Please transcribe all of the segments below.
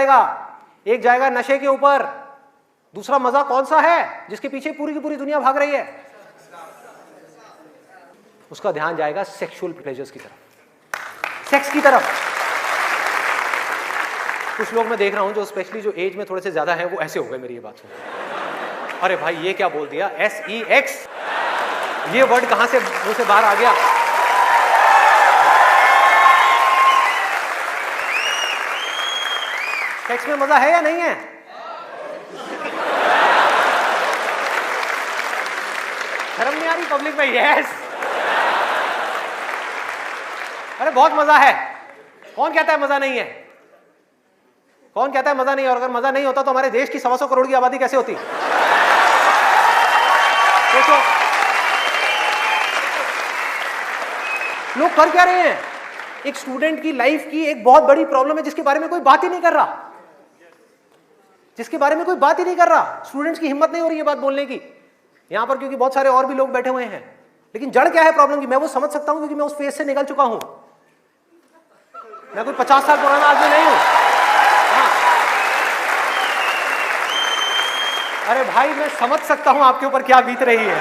एक जाएगा नशे के ऊपर, दूसरा मजा कौन सा है जिसके पीछे पूरी की पूरी दुनिया भाग रही है? उसका ध्यान जाएगा सेक्सुअल प्लेजर्स की तरफ, सेक्स की तरफ। कुछ लोग मैं देख रहा हूं जो स्पेशली जो एज में थोड़े से ज्यादा है वो ऐसे हो गए मेरी ये बात सुन, अरे भाई ये क्या बोल दिया, SEX, ये वर्ड कहां से मुंह से बाहर आ गया? सेक्स में मजा है या नहीं है? शर्म नहीं आ रही पब्लिक में? यस, अरे बहुत मजा है। कौन कहता है मजा नहीं है? कौन कहता है मजा नहीं है? और अगर मजा नहीं होता तो हमारे देश की 125 करोड़ की आबादी कैसे होती? सोचो, लोग कर क्या रहे हैं? एक स्टूडेंट की लाइफ की एक बहुत बड़ी प्रॉब्लम है जिसके बारे में कोई बात ही नहीं कर रहा, जिसके बारे में कोई बात ही नहीं कर रहा। स्टूडेंट्स की हिम्मत नहीं हो रही है बात बोलने की यहां पर, क्योंकि बहुत सारे और भी लोग बैठे हुए हैं। लेकिन जड़ क्या है प्रॉब्लम की, मैं वो समझ सकता हूं क्योंकि मैं उस फेज से निकल चुका हूं। मैं कोई 50 साल पुराना आदमी नहीं हूं। हाँ। अरे भाई मैं समझ सकता हूं आपके ऊपर क्या बीत रही है,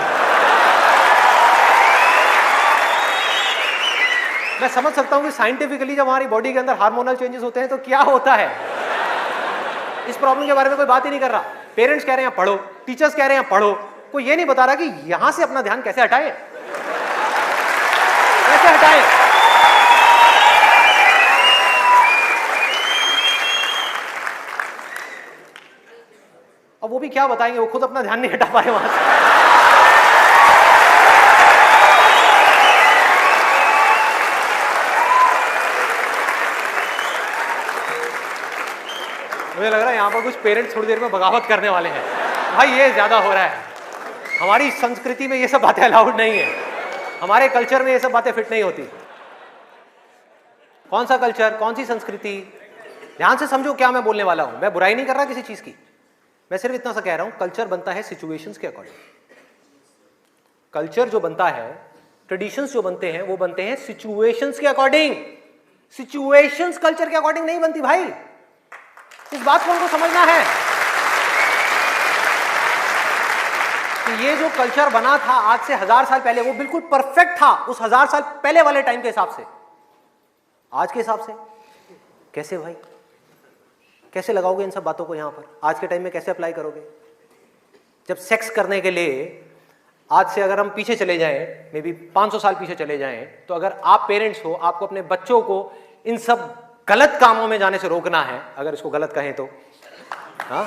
मैं समझ सकता हूं कि साइंटिफिकली जब हमारी बॉडी के अंदर हार्मोनल चेंजेस होते हैं तो क्या होता है। इस प्रॉब्लम के बारे में कोई बात ही नहीं कर रहा। पेरेंट्स कह रहे हैं पढ़ो, टीचर्स कह रहे हैं पढ़ो, कोई ये नहीं बता रहा कि यहां से अपना ध्यान कैसे हटाए, कैसे हटाए। अब वो भी क्या बताएंगे, वो खुद अपना ध्यान नहीं हटा पाए वहां से। मुझे लग रहा है यहां पर कुछ पेरेंट्स थोड़ी देर में बगावत करने वाले हैं। भाई ये ज्यादा हो रहा है, हमारी संस्कृति में ये सब बातें अलाउड नहीं है, हमारे कल्चर में ये सब बातें फिट नहीं होती। कौन सा कल्चर, कौन सी संस्कृति? ध्यान से समझो क्या मैं बोलने वाला हूं। मैं बुराई नहीं कर रहा किसी चीज की, मैं सिर्फ इतना सा कह रहा हूं, कल्चर बनता है सिचुएशंस के अकॉर्डिंग। कल्चर जो बनता है, ट्रेडिशंस जो बनते हैं वो बनते हैं सिचुएशंस के अकॉर्डिंग। सिचुएशंस कल्चर के अकॉर्डिंग नहीं बनती भाई, इस बात को उनको समझना है कि ये जो कल्चर बना था आज से 1000 साल पहले वो बिल्कुल परफेक्ट था उस 1000 साल पहले वाले टाइम के हिसाब से। आज के हिसाब से कैसे भाई, कैसे लगाओगे इन सब बातों को यहां पर? आज के टाइम में कैसे अप्लाई करोगे? जब सेक्स करने के लिए आज से अगर हम पीछे चले जाएं, मे बी 500 साल पीछे चले जाएं, तो अगर आप पेरेंट्स हो, आपको अपने बच्चों को इन सब गलत कामों में जाने से रोकना है, अगर इसको गलत कहें तो, हाँ,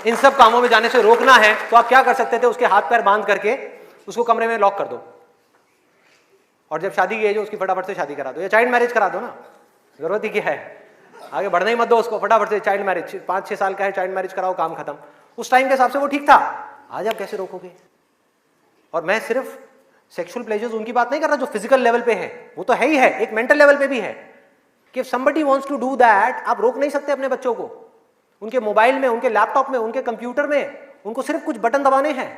इन सब कामों में जाने से रोकना है, तो आप क्या कर सकते थे? उसके हाथ पैर बांध करके उसको कमरे में लॉक कर दो, और जब शादी की एज हो उसकी फटाफट से शादी करा दो, या चाइल्ड मैरिज करा दो ना, जरूरत ही क्या है, आगे बढ़ने ही मत दो उसको, फटाफट से चाइल्ड मैरिज, 5-6 साल का है, चाइल्ड मैरिज कराओ, काम खत्म। उस टाइम के हिसाब से वो ठीक था, आज आप कैसे रोकोगे? और मैं सिर्फ सेक्सुअल प्लेजर्स उनकी बात नहीं कर रहा जो फिजिकल लेवल पे है, वो तो है ही है, एक मेंटल लेवल पे भी है कि somebody wants to do that, आप रोक नहीं सकते अपने बच्चों को। उनके मोबाइल में, उनके लैपटॉप में, उनके कंप्यूटर में उनको सिर्फ कुछ बटन दबाने हैं,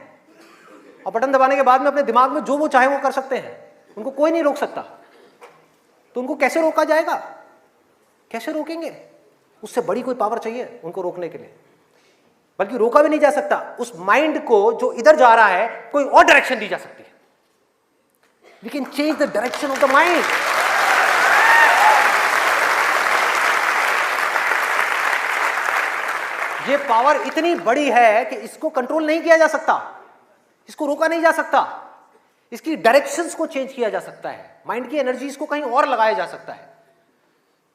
और बटन दबाने के बाद में अपने दिमाग में जो वो चाहे वो कर सकते हैं, उनको कोई नहीं रोक सकता। तो उनको कैसे रोका जाएगा? कैसे रोकेंगे? उससे बड़ी कोई पावर चाहिए उनको रोकने के लिए, बल्कि रोका भी नहीं जा सकता। उस माइंड को जो इधर जा रहा है कोई और डायरेक्शन दी जा सकती है। We can change the direction of the mind. ये पावर इतनी बड़ी है कि इसको कंट्रोल नहीं किया जा सकता, इसको रोका नहीं जा सकता, इसकी डायरेक्शंस को चेंज किया जा सकता है, माइंड की एनर्जीज को कहीं और लगाया जा सकता है।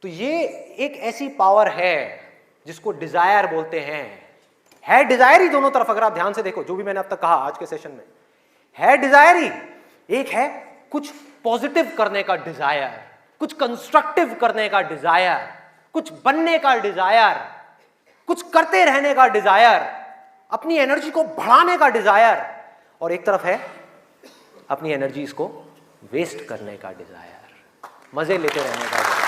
तो ये एक ऐसी पावर है जिसको डिजायर बोलते हैं। है डिजायर ही दोनों तरफ, अगर आप ध्यान से देखो जो भी मैंने अब तक कहा आज के सेशन में, है डिजायर ही। एक है कुछ पॉजिटिव करने का डिजायर, कुछ कंस्ट्रक्टिव करने का डिजायर, कुछ बनने का डिजायर, कुछ करते रहने का डिजायर, अपनी एनर्जी को बढ़ाने का डिजायर, और एक तरफ है अपनी एनर्जीज को वेस्ट करने का डिजायर, मजे लेते रहने का डिजायर।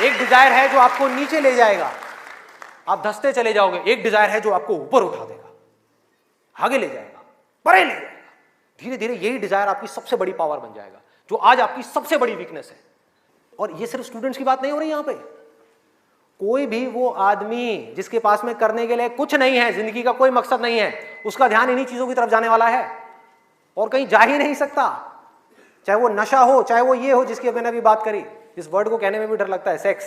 एक डिजायर है जो आपको नीचे ले जाएगा, आप धंसते चले जाओगे। एक डिजायर है जो आपको ऊपर उठा देगा, आगे ले जाएगा, परे ले जाएगा। धीरे धीरे यही डिजायर आपकी सबसे बड़ी पावर बन जाएगा, जो आज आपकी सबसे बड़ी वीकनेस है। और ये सिर्फ स्टूडेंट्स की बात नहीं हो रही यहां पे, कोई भी वो आदमी जिसके पास में करने के लिए कुछ नहीं है, जिंदगी का कोई मकसद नहीं है, उसका ध्यान इन्हीं चीजों की तरफ जाने वाला है और कहीं जा ही नहीं सकता। चाहे वो नशा हो, चाहे वो ये हो जिसकी मैंने अभी बात करी, इस वर्ड को कहने में भी डर लगता है, सेक्स।